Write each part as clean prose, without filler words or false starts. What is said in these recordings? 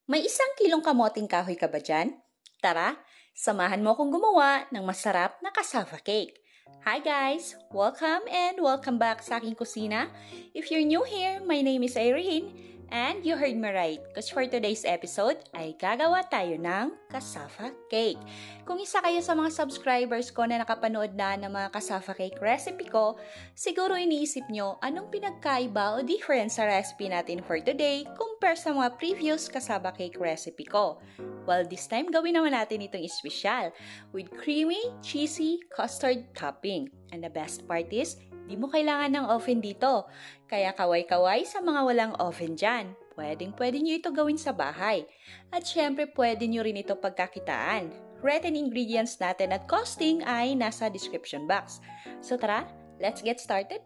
May 1 kilong kamoting kahoy ka ba dyan? Tara, samahan mo akong gumawa ng masarap na cassava cake. Hi guys! Welcome back sa aking kusina. If you're new here, my name is Irene and you heard me right because for today's episode ay gagawa tayo ng cassava cake. Kung isa kayo sa mga subscribers ko na nakapanood na ng mga cassava cake recipe ko, siguro iniisip nyo anong pinagkaiba o difference sa recipe natin for today compare sa mga previous cassava cake recipe ko. Well, this time gawin naman natin itong espesyal with creamy, cheesy custard topping. And the best part is, di mo kailangan ng oven dito. Kaya kaway-kaway sa mga walang oven dyan. Pwede nyo ito gawin sa bahay. At syempre, pwede nyo rin ito pagkakitaan. Written ingredients natin at costing ay nasa description box. So tara, let's get started!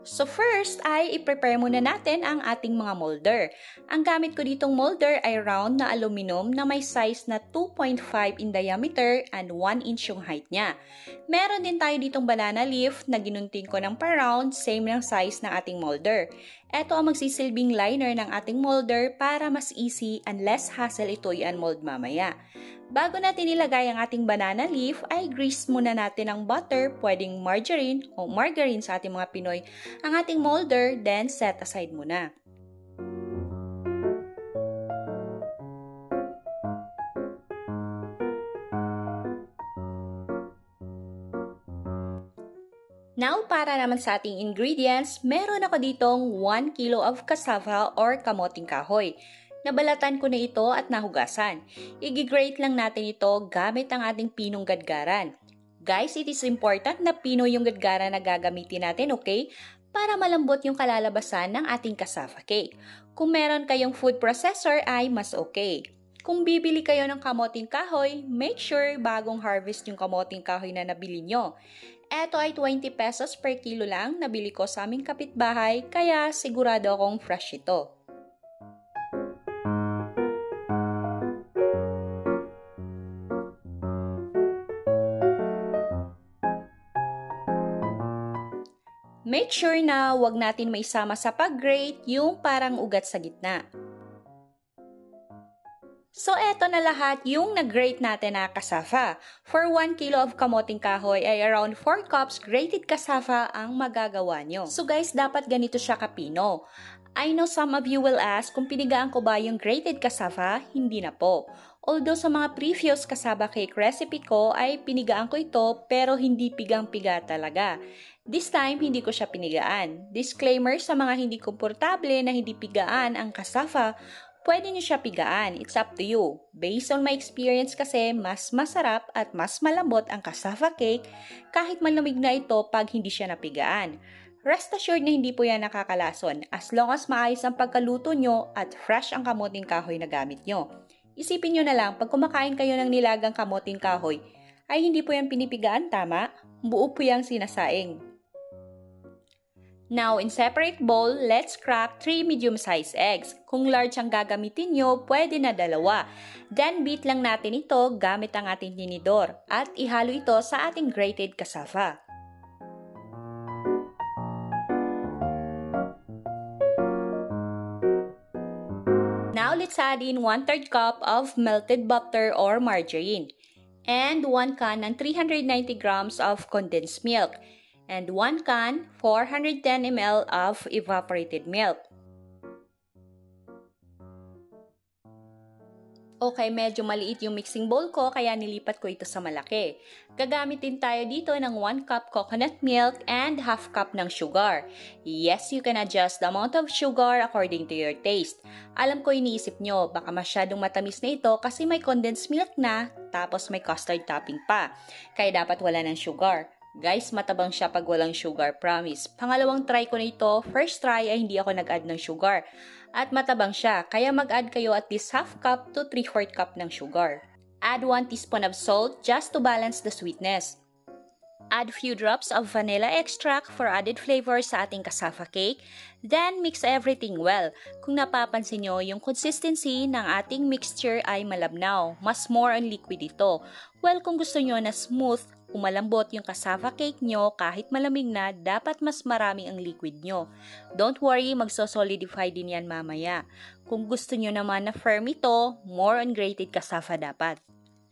So first ay i-prepare muna natin ang ating mga molder. Ang gamit ko ditong molder ay round na aluminum na may size na 2.5 in diameter and 1 inch yung height niya. Meron din tayo ditong banana leaf na ginunting ko ng pa-round, same ng size ng ating molder. Ito ang magsisilbing liner ng ating molder para mas easy and less hassle ito i-unmold mamaya. Bago natin ilagay ang ating banana leaf, ay grease muna natin ng butter, pwedeng margarine o margarine sa ating mga Pinoy, ang ating molder, then set aside muna. Now, para naman sa ating ingredients, meron ako ditong 1 kilo of cassava or kamoting kahoy. Nabalatan ko na ito at nahugasan. I-grate lang natin ito gamit ang ating pinong gadgaran. Guys, it is important na pino yung gadgaran na gagamitin natin, okay? Para malambot yung kalalabasan ng ating cassava cake. Kung meron kayong food processor ay mas okay. Kung bibili kayo ng kamoting kahoy, make sure bagong harvest yung kamoting kahoy na nabili nyo. Eto ay 20 pesos per kilo lang, nabili ko sa aming kapitbahay, kaya sigurado akong fresh ito. Make sure na wag natin maisama sa pag-grate yung parang ugat sa gitna. So, eto na lahat yung nag-grate natin na cassava. For 1 kilo of kamoting kahoy ay around 4 cups grated cassava ang magagawa nyo. So guys, dapat ganito siya kapino. I know some of you will ask kung pinigaan ko ba yung grated cassava, hindi na po. Although sa mga previous cassava cake recipe ko ay pinigaan ko ito pero hindi pigang-piga talaga. This time, hindi ko siya pinigaan. Disclaimer sa mga hindi komportable na hindi pigaan ang cassava, pwede niyo siya pigaan. It's up to you. Based on my experience kasi, mas masarap at mas malambot ang cassava cake kahit malamig na ito pag hindi siya napigaan. Rest assured na hindi po yan nakakalason as long as maayos ang pagkaluto nyo at fresh ang kamoting kahoy na gamit nyo. Isipin nyo na lang, pag kumakain kayo ng nilagang kamoting kahoy, ay hindi po yan pinipigaan, tama? Buo po yung sinasaing. Now, in separate bowl, let's crack 3 medium-sized eggs. Kung large ang gagamitin nyo, pwede na 2. Then, beat lang natin ito gamit ang ating tinidor at ihalo ito sa ating grated cassava. Now, let's add in 1/3 cup of melted butter or margarine and 1 can ng 390 grams of condensed milk. And 1 can, 410 ml of evaporated milk. Okay, medyo maliit yung mixing bowl ko kaya nilipat ko ito sa malaki. Gagamitin tayo dito ng 1 cup coconut milk and half cup ng sugar. Yes, you can adjust the amount of sugar according to your taste. Alam ko iniisip nyo, baka masyadong matamis na ito kasi may condensed milk na, tapos may custard topping pa. Kaya dapat wala ng sugar. Guys, matabang siya pag walang sugar, promise. Pangalawang try ko na ito, first try ay hindi ako nag-add ng sugar. At matabang siya, kaya mag-add kayo at least half cup to 3/4 cup ng sugar. Add 1 teaspoon of salt just to balance the sweetness. Add few drops of vanilla extract for added flavor sa ating cassava cake. Then, mix everything well. Kung napapansin nyo, yung consistency ng ating mixture ay malabnaw. Mas more on liquid ito. Well, kung gusto nyo na smooth, umalambot yung cassava cake nyo kahit malamig na, dapat mas marami ang liquid nyo. Don't worry, magso-solidify din yan mamaya. Kung gusto nyo naman na firm ito, more on grated cassava dapat.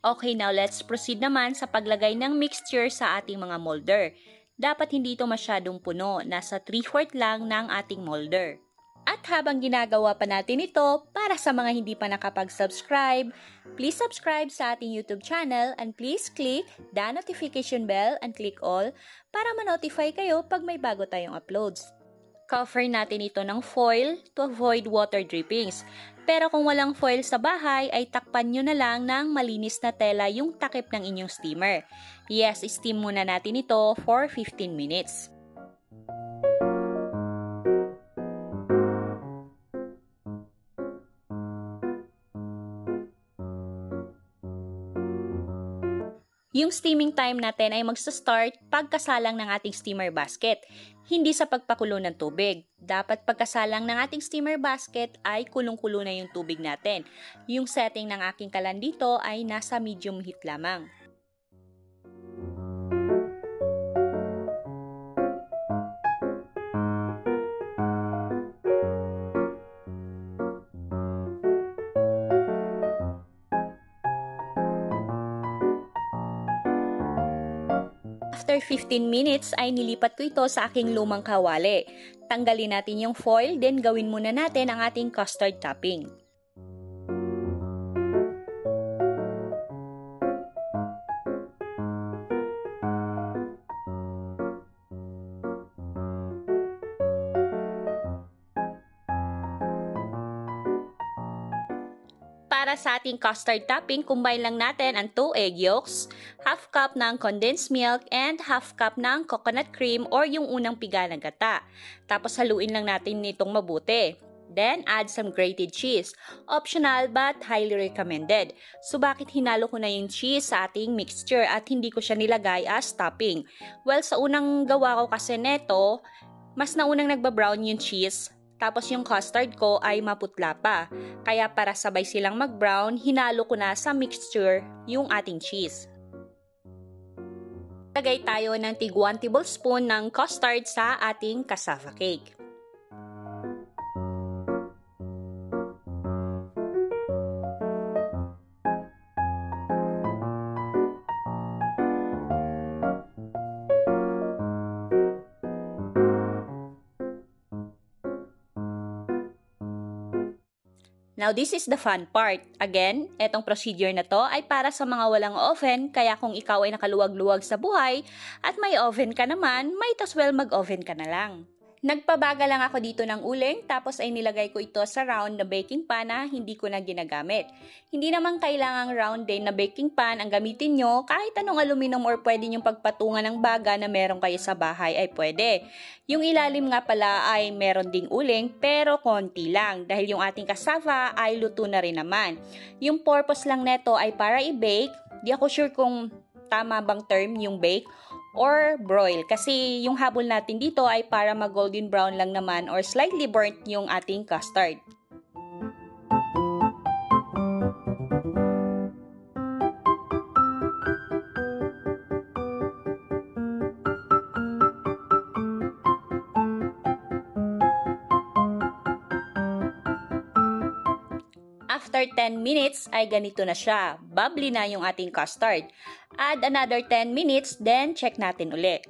Okay, now let's proceed naman sa paglagay ng mixture sa ating mga molder. Dapat hindi ito masyadong puno, nasa 3/4 lang ng ating molder. At habang ginagawa pa natin ito, para sa mga hindi pa nakapag-subscribe, please subscribe sa ating YouTube channel and please click the notification bell and click all para ma-notify kayo pag may bago tayong uploads. Cover natin ito ng foil to avoid water drippings. Pero kung walang foil sa bahay, ay takpan nyo na lang ng malinis na tela yung takip ng inyong steamer. Yes, steam muna natin ito for 15 minutes. Yung steaming time natin ay magsa-start pagkasalang ng ating steamer basket, hindi sa pagpakulo ng tubig. Dapat pagkasalang ng ating steamer basket ay kulong-kulo na yung tubig natin. Yung setting ng aking kalan dito ay nasa medium heat lamang. After 15 minutes ay nilipat ko ito sa aking lumang kawali. Tanggalin natin yung foil, then gawin muna natin ang ating custard topping. Para sa ating custard topping, combine lang natin ang 2 egg yolks, half cup ng condensed milk, and half cup ng coconut cream or yung unang piga ng gata. Tapos haluin lang natin itong mabuti. Then, add some grated cheese. Optional but highly recommended. So, bakit hinalo ko na yung cheese sa ating mixture at hindi ko siya nilagay as topping? Well, sa unang gawa ko kasi neto, mas naunang nagbabrown yung cheese. Tapos yung custard ko ay maputla pa. Kaya para sabay silang mag-brown, hinalo ko na sa mixture yung ating cheese. Lagay tayo ng tig 1 tablespoon ng custard sa ating cassava cake. Now, this is the fun part. Again, etong procedure na to ay para sa mga walang oven, kaya kung ikaw ay nakaluwag-luwag sa buhay at may oven ka naman, might as well mag-oven ka na lang. Nagpabaga lang ako dito ng uling, tapos ay nilagay ko ito sa round na baking pan na hindi ko na ginagamit. Hindi naman kailangang round din na baking pan ang gamitin nyo, kahit anong aluminum or pwede nyong pagpatungan ng baga na meron kayo sa bahay ay pwede. Yung ilalim nga pala ay meron ding uling, pero konti lang dahil yung ating cassava ay luto na rin naman. Yung purpose lang neto ay para i-bake, di ako sure kung tama bang term yung bake, or broil. Kasi yung habol natin dito ay para mag-golden brown lang naman or slightly burnt yung ating custard. After 10 minutes ay ganito na siya. Bubbly na yung ating custard. Add another 10 minutes, then check natin uli.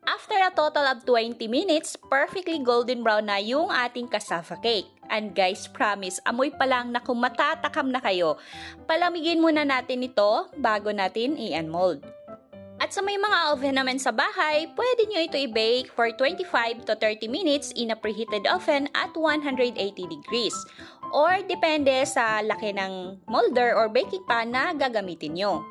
After a total of 20 minutes, perfectly golden brown na yung ating cassava cake. And guys, promise, amoy pa lang na kung matatakam na kayo, palamigin muna natin ito bago natin i-unmold. At sa may mga oven naman sa bahay, pwede nyo ito i-bake for 25 to 30 minutes in a preheated oven at 180 degrees. Or depende sa laki ng molder or baking pan na gagamitin nyo.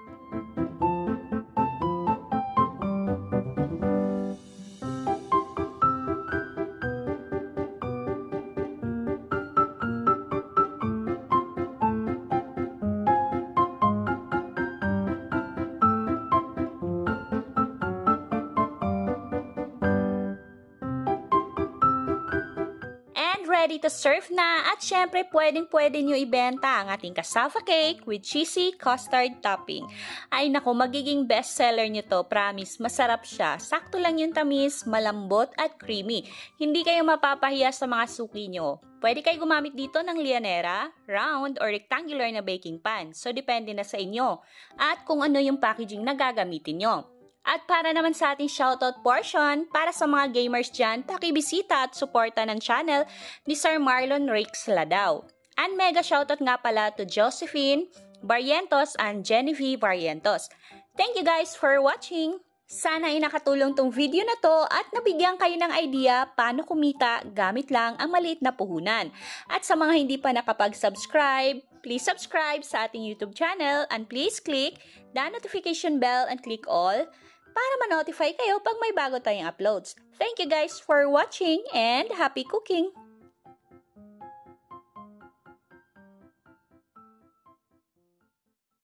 ready to serve na at syempre pwedeng-pwede nyo ibenta ang ating cassava cake with cheesy custard topping. Ay nako, magiging bestseller nyo to, promise. Masarap siya. Sakto lang yung tamis, malambot at creamy. Hindi kayo mapapahiya sa mga suki nyo. Pwede kayo gumamit dito ng lianera, round, or rectangular na baking pan. So, depende na sa inyo. At kung ano yung packaging na gagamitin nyo. At para naman sa ating shoutout portion, para sa mga gamers dyan, pakibisita at suporta ng channel ni Sir Marlon Rix Ladaw. And mega shoutout nga pala to Josephine Barrientos and Genevieve Barrientos. Thank you guys for watching! Sana ay nakatulong tong video na to at nabigyan kayo ng idea paano kumita gamit lang ang maliit na puhunan. At sa mga hindi pa nakapag-subscribe, please subscribe sa ating YouTube channel and please click the notification bell and click all para ma-notify kayo pag may bago tayong uploads. Thank you guys for watching and happy cooking!